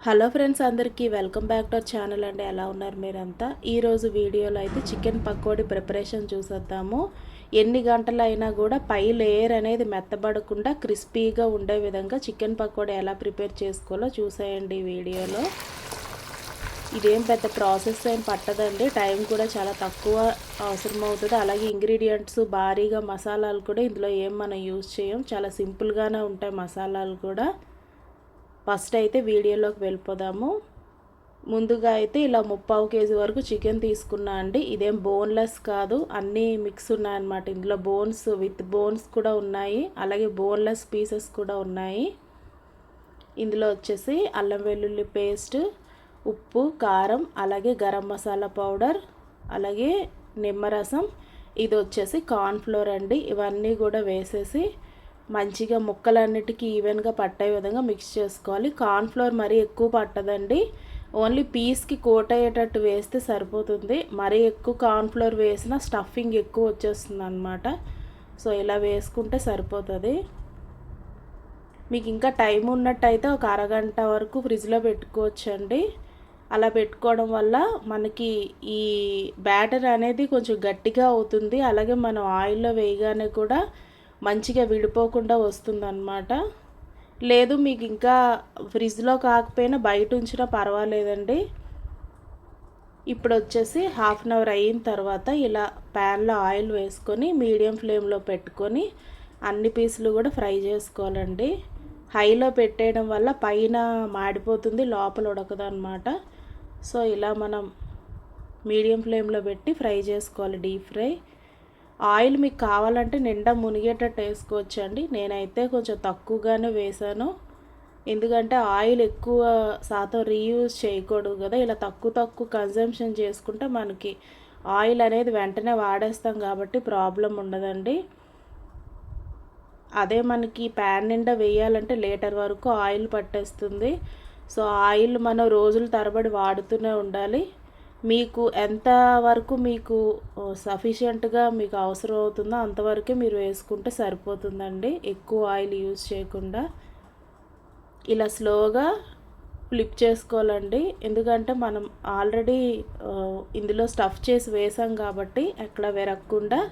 Hello friends, అందరికీ welcome back to our channel అండి. ఎలా ఉన్నారు మీరంతా? ఈరోజు వీడియోలో అయితే చికెన్ పకోడీ ప్రిపరేషన్ చూసేద్దాము. ఎన్ని గంటలైనా కూడా పై లేయర్ అనేది మెత్తబడకుండా క్రిస్పీగా ఉండే విధంగా చికెన్ పకోడీ ఎలా ప్రిపేర్ చేసుకోవాలో చూసేయండి ఈ వీడియోలో. ఇదేం పెద్ద ప్రాసెస్ ఏం పట్టదండి, టైం కూడా చాలా తక్కువ అవసరం అవుతుంది. అలాగే ఇంగ్రీడియంట్స్ భారీగా మసాలాలు కూడా ఇందులో ఏం మనం యూజ్ చేయం, చాలా సింపుల్గానే ఉంటాయి మసాలాలు కూడా. ఫస్ట్ అయితే వీడియోలోకి వెళ్ళిపోదాము. ముందుగా అయితే ఇలా 3/4 kg వరకు చికెన్ తీసుకున్నా అండి. ఇదేం బోన్లెస్ కాదు, అన్నీ మిక్స్ ఉన్నాయన్నమాట. ఇందులో బోన్స్ విత్ బోన్స్ కూడా ఉన్నాయి, అలాగే బోన్లెస్ పీసెస్ కూడా ఉన్నాయి. ఇందులో వచ్చేసి అల్లం వెల్లుల్లి పేస్ట్, ఉప్పు, కారం, అలాగే గరం మసాలా పౌడర్, అలాగే నిమ్మరసం, ఇది వచ్చేసి కార్న్ఫ్లోర్ అండి. ఇవన్నీ కూడా వేసేసి మంచిగా ముక్కలన్నిటికీ ఈవెన్గా పట్టే విధంగా మిక్స్ చేసుకోవాలి. కార్న్ఫ్లోర్ మరీ ఎక్కువ పట్టదండి, ఓన్లీ పీస్కి కోట్ అయ్యేటట్టు వేస్తే సరిపోతుంది. మరీ ఎక్కువ కార్న్ఫ్లోర్ వేసిన స్టఫింగ్ ఎక్కువ వచ్చేస్తుంది అనమాట. సో ఇలా వేసుకుంటే సరిపోతుంది. మీకు ఇంకా టైం ఉన్నట్టయితే ఒక అరగంట వరకు ఫ్రిడ్జ్లో పెట్టుకోవచ్చండి. అలా పెట్టుకోవడం వల్ల మనకి ఈ బ్యాటర్ అనేది కొంచెం గట్టిగా అవుతుంది. అలాగే మనం ఆయిల్లో వేయగానే కూడా మంచిగా విడిపోకుండా వస్తుందన్నమాట. లేదు మీకు ఇంకా ఫ్రిడ్జ్లో కాకపోయినా బయట ఉంచినా పర్వాలేదండి. ఇప్పుడు వచ్చేసి హాఫ్ అన్ అవర్ అయిన తర్వాత ఇలా ప్యాన్లో ఆయిల్ వేసుకొని మీడియం ఫ్లేమ్లో పెట్టుకొని అన్ని పీసులు కూడా ఫ్రై చేసుకోవాలండి. హైలో పెట్టేయడం వల్ల పైన మాడిపోతుంది, లోపల ఉడకదు అనమాట. సో ఇలా మనం మీడియం ఫ్లేమ్లో పెట్టి ఫ్రై చేసుకోవాలి, డీప్ ఫ్రై. ఆయిల్ మీకు కావాలంటే నిండా మునిగేటట్టు వేసుకోవచ్చండి. నేనైతే కొంచెం తక్కువగానే వేసాను, ఎందుకంటే ఆయిల్ ఎక్కువ శాతం రీయూజ్ చేయకూడదు కదా. ఇలా తక్కువ కన్జంప్షన్ చేసుకుంటే మనకి ఆయిల్ అనేది వెంటనే వాడేస్తాం కాబట్టి ప్రాబ్లం ఉండదండి. అదే మనకి ప్యాన్ నిండా వేయాలంటే లీటర్ వరకు ఆయిల్ పట్టేస్తుంది. సో ఆయిల్ మనం రోజుల తరబడి వాడుతూనే ఉండాలి. మీకు ఎంతవరకు మీకు సఫిషియెంట్గా మీకు అవసరం అవుతుందో అంతవరకే మీరు వేసుకుంటే సరిపోతుందండి, ఎక్కువ ఆయిల్ యూజ్ చేయకుండా. ఇలా స్లోగా ఫ్లిప్ చేసుకోవాలండి, ఎందుకంటే మనం ఆల్రెడీ ఇందులో స్టఫ్ చేసి వేసాం కాబట్టి ఎక్కడ విరగకుండా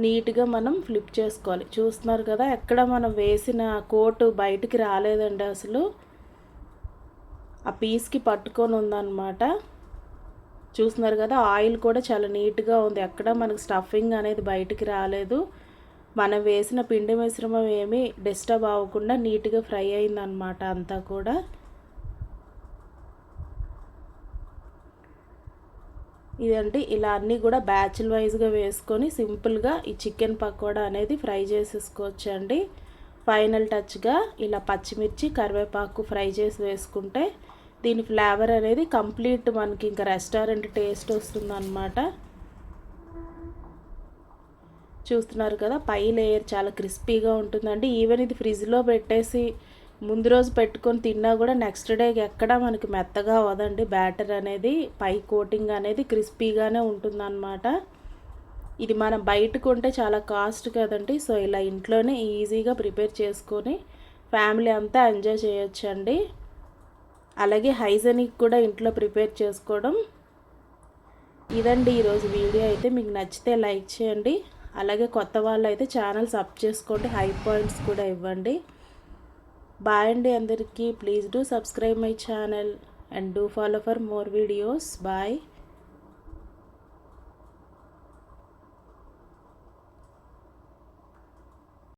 నీట్గా మనం ఫ్లిప్ చేసుకోవాలి. చూస్తున్నారు కదా, ఎక్కడ మనం వేసిన కోటు బయటికి రాలేదండి, అసలు ఆ పీస్కి పట్టుకొని ఉందన్నమాట. చూస్తున్నారు కదా, ఆయిల్ కూడా చాలా నీట్గా ఉంది, ఎక్కడ మనకు స్టఫింగ్ అనేది బయటికి రాలేదు. మనం వేసిన పిండి మిశ్రమం ఏమీ డిస్టర్బ్ అవ్వకుండా నీట్గా ఫ్రై అయిందనమాట అంతా కూడా. ఇదండి, ఇలా అన్నీ కూడా బ్యాచ్ల వైజ్గా వేసుకొని సింపుల్గా ఈ చికెన్ పకోడా అనేది ఫ్రై చేసేసుకోవచ్చండి. ఫైనల్ టచ్గా ఇలా పచ్చిమిర్చి, కరివేపాకు ఫ్రై చేసి వేసుకుంటే దీని ఫ్లేవర్ అనేది కంప్లీట్ మనకి ఇంకా రెస్టారెంట్ టేస్ట్ వస్తుందన్నమాట. చూస్తున్నారు కదా, పై లేయర్ చాలా క్రిస్పీగా ఉంటుందండి. ఈవెన్ ఇది ఫ్రిడ్జ్లో పెట్టేసి ముందు రోజు పెట్టుకొని తిన్నా కూడా నెక్స్ట్ డేకి ఎక్కడ మనకి మెత్తగా అవ్వదండి. బ్యాటర్ అనేది పై కోటింగ్ అనేది క్రిస్పీగానే ఉంటుందన్నమాట. ఇది మనం బయట కొంటే చాలా కాస్ట్ కదండి. సో ఇలా ఇంట్లోనే ఈజీగా ప్రిపేర్ చేసుకొని ఫ్యామిలీ అంతా ఎంజాయ్ చేయొచ్చండి. అలాగే హైజెనిక్ కూడా ఇంట్లో ప్రిపేర్ చేసుకోవడం. ఇదండి ఈరోజు వీడియో. అయితే మీకు నచ్చితే లైక్ చేయండి, అలాగే కొత్త వాళ్ళు అయితే ఛానల్ సబ్ చేసుకోండి, హై పాయింట్స్ కూడా ఇవ్వండి. బాయ్ అండి అందరికీ. Please do subscribe my channel and do follow for more videos. Bye.